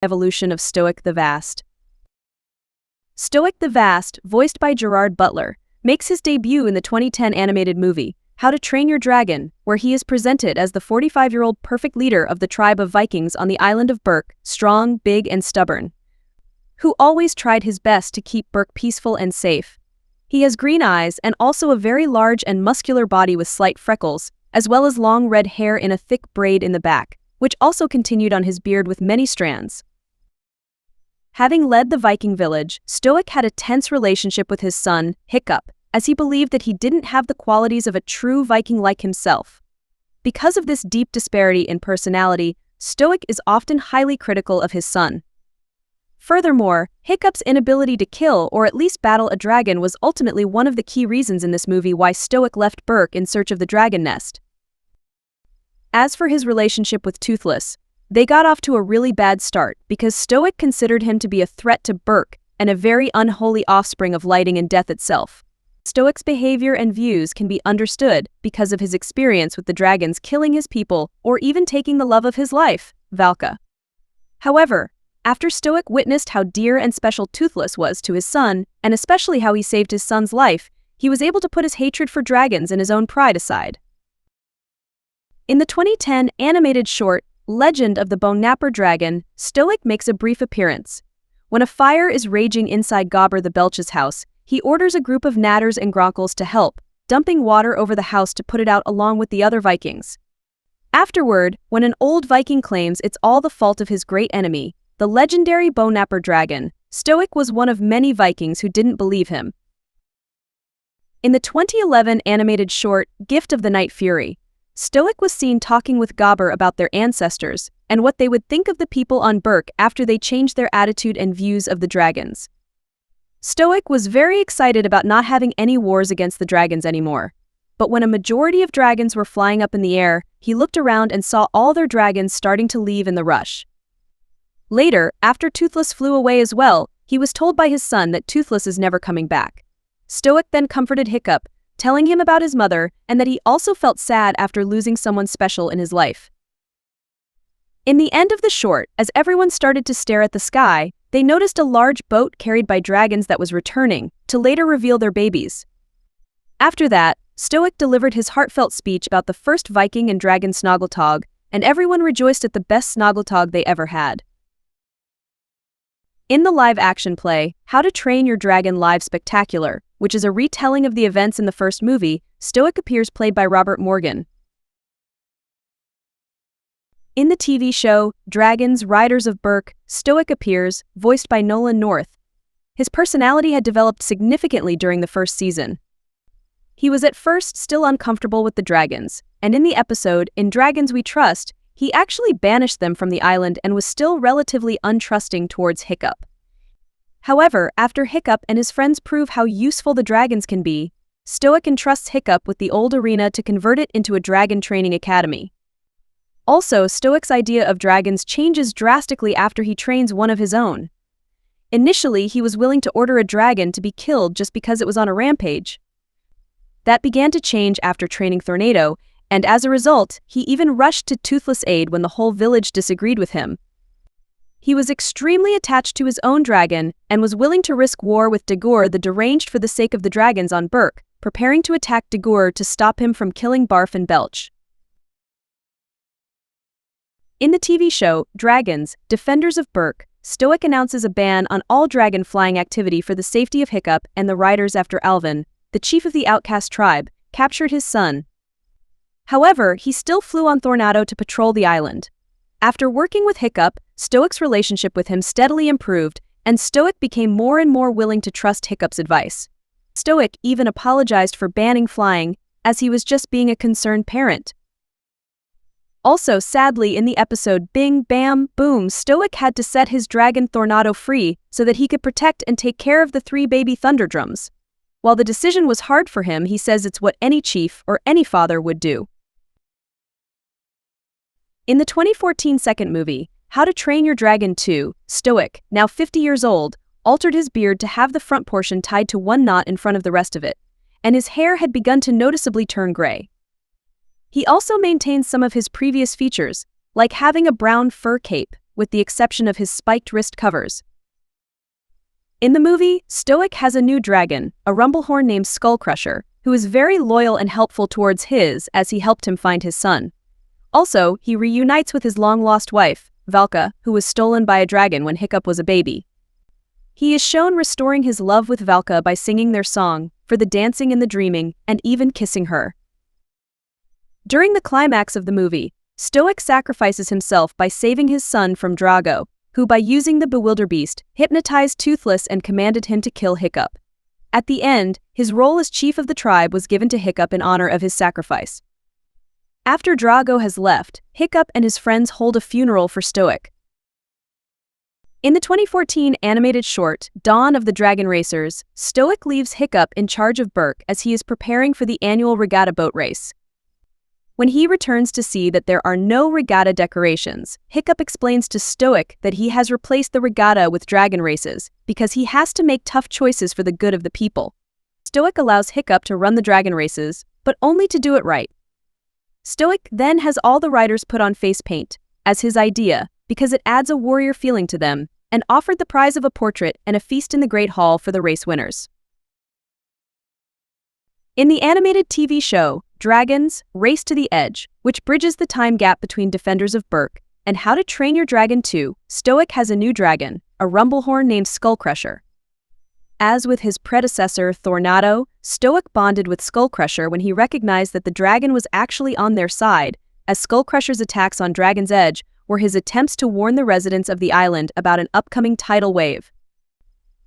Evolution of Stoick the Vast. Stoick the Vast, voiced by Gerard Butler, makes his debut in the 2010 animated movie, How to Train Your Dragon, where he is presented as the 45-year-old perfect leader of the tribe of Vikings on the island of Berk, strong, big, and stubborn, who always tried his best to keep Berk peaceful and safe. He has green eyes and also a very large and muscular body with slight freckles, as well as long red hair in a thick braid in the back, which also continued on his beard with many strands. Having led the Viking village, Stoick had a tense relationship with his son, Hiccup, as he believed that he didn't have the qualities of a true Viking like himself. Because of this deep disparity in personality, Stoick is often highly critical of his son. Furthermore, Hiccup's inability to kill or at least battle a dragon was ultimately one of the key reasons in this movie why Stoick left Berk in search of the dragon nest. As for his relationship with Toothless, they got off to a really bad start because Stoick considered him to be a threat to Berk and a very unholy offspring of lighting and death itself. Stoick's behavior and views can be understood because of his experience with the dragons killing his people or even taking the love of his life, Valka. However, after Stoick witnessed how dear and special Toothless was to his son, and especially how he saved his son's life, he was able to put his hatred for dragons and his own pride aside. In the 2010 animated short, Legend of the Boneknapper Dragon, Stoick makes a brief appearance. When a fire is raging inside Gobber the Belch's house, he orders a group of natters and gronkles to help, dumping water over the house to put it out along with the other Vikings. Afterward, when an old Viking claims it's all the fault of his great enemy, the legendary Boneknapper dragon, Stoick was one of many Vikings who didn't believe him. In the 2011 animated short, Gift of the Night Fury, Stoick was seen talking with Gobber about their ancestors and what they would think of the people on Berk after they changed their attitude and views of the dragons. Stoick was very excited about not having any wars against the dragons anymore. But when a majority of dragons were flying up in the air, he looked around and saw all their dragons starting to leave in the rush. Later, after Toothless flew away as well, he was told by his son that Toothless is never coming back. Stoick then comforted Hiccup, telling him about his mother and that he also felt sad after losing someone special in his life. In the end of the short, as everyone started to stare at the sky, they noticed a large boat carried by dragons that was returning, to later reveal their babies. After that, Stoick delivered his heartfelt speech about the first Viking and dragon Snoggletog, and everyone rejoiced at the best Snoggletog they ever had. In the live-action play, How to Train Your Dragon Live Spectacular, which is a retelling of the events in the first movie, Stoick appears played by Robert Morgan. In the TV show, Dragons Riders of Berk, Stoick appears, voiced by Nolan North. His personality had developed significantly during the first season. He was at first still uncomfortable with the dragons, and in the episode, In Dragons We Trust, he actually banished them from the island and was still relatively untrusting towards Hiccup. However, after Hiccup and his friends prove how useful the dragons can be, Stoick entrusts Hiccup with the old arena to convert it into a dragon training academy. Also, Stoick's idea of dragons changes drastically after he trains one of his own. Initially, he was willing to order a dragon to be killed just because it was on a rampage. That began to change after training Thornado, and as a result, he even rushed to Toothless' aid when the whole village disagreed with him. He was extremely attached to his own dragon and was willing to risk war with Dagur the Deranged for the sake of the dragons on Berk, preparing to attack Dagur to stop him from killing Barf and Belch. In the TV show, Dragons, Defenders of Berk, Stoick announces a ban on all dragon flying activity for the safety of Hiccup and the riders after Alvin, the chief of the outcast tribe, captured his son. However, he still flew on Thornado to patrol the island. After working with Hiccup, Stoick's relationship with him steadily improved, and Stoick became more and more willing to trust Hiccup's advice. Stoick even apologized for banning flying, as he was just being a concerned parent. Also, sadly, in the episode Bing Bam Boom, Stoick had to set his dragon Thornado free so that he could protect and take care of the 3 baby Thunderdrums. While the decision was hard for him, he says it's what any chief or any father would do. In the 2014 second movie, How to Train Your Dragon 2, Stoick, now 50 years old, altered his beard to have the front portion tied to one knot in front of the rest of it, and his hair had begun to noticeably turn gray. He also maintains some of his previous features, like having a brown fur cape, with the exception of his spiked wrist covers. In the movie, Stoick has a new dragon, a rumblehorn named Skullcrusher, who is very loyal and helpful towards his as he helped him find his son. Also, he reunites with his long-lost wife, Valka, who was stolen by a dragon when Hiccup was a baby. He is shown restoring his love with Valka by singing their song, For the Dancing and the Dreaming, and even kissing her. During the climax of the movie, Stoick sacrifices himself by saving his son from Drago, who by using the Bewilderbeast, hypnotized Toothless and commanded him to kill Hiccup. At the end, his role as chief of the tribe was given to Hiccup in honor of his sacrifice. After Drago has left, Hiccup and his friends hold a funeral for Stoick. In the 2014 animated short, Dawn of the Dragon Racers, Stoick leaves Hiccup in charge of Berk as he is preparing for the annual regatta boat race. When he returns to see that there are no regatta decorations, Hiccup explains to Stoick that he has replaced the regatta with dragon races because he has to make tough choices for the good of the people. Stoick allows Hiccup to run the dragon races, but only to do it right. Stoick then has all the riders put on face paint, as his idea, because it adds a warrior feeling to them, and offered the prize of a portrait and a feast in the Great Hall for the race winners. In the animated TV show, Dragons, Race to the Edge, which bridges the time gap between Defenders of Berk, and How to Train Your Dragon 2, Stoick has a new dragon, a rumblehorn named Skullcrusher. As with his predecessor, Thornado, Stoick bonded with Skullcrusher when he recognized that the dragon was actually on their side, as Skullcrusher's attacks on Dragon's Edge were his attempts to warn the residents of the island about an upcoming tidal wave.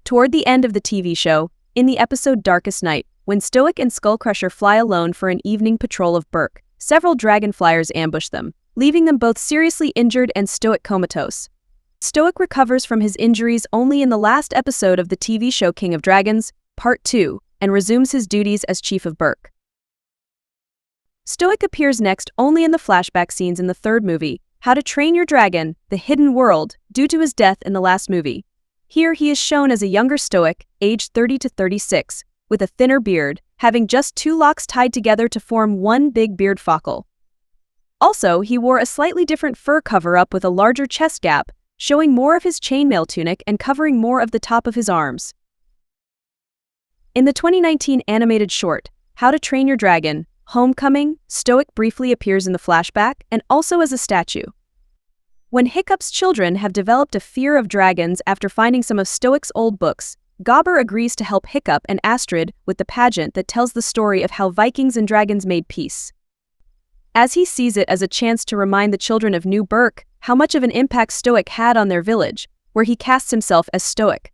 Toward the end of the TV show, in the episode Darkest Night, when Stoick and Skullcrusher fly alone for an evening patrol of Berk, several dragonflyers ambush them, leaving them both seriously injured and Stoick comatose. Stoick recovers from his injuries only in the last episode of the TV show King of Dragons, Part 2, and resumes his duties as Chief of Berk. Stoick appears next only in the flashback scenes in the third movie, How to Train Your Dragon, The Hidden World, due to his death in the last movie. Here he is shown as a younger Stoick, aged 30 to 36, with a thinner beard, having just 2 locks tied together to form one big beard focal. Also, he wore a slightly different fur cover-up with a larger chest gap, showing more of his chainmail tunic and covering more of the top of his arms. In the 2019 animated short, How to Train Your Dragon, Homecoming, Stoick briefly appears in the flashback and also as a statue. When Hiccup's children have developed a fear of dragons after finding some of Stoick's old books, Gobber agrees to help Hiccup and Astrid with the pageant that tells the story of how Vikings and dragons made peace. As he sees it as a chance to remind the children of New Berk how much of an impact Stoick had on their village, where he casts himself as Stoick.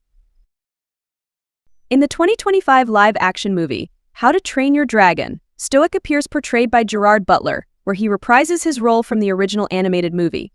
In the 2025 live-action movie, How to Train Your Dragon, Stoick appears portrayed by Gerard Butler, where he reprises his role from the original animated movie.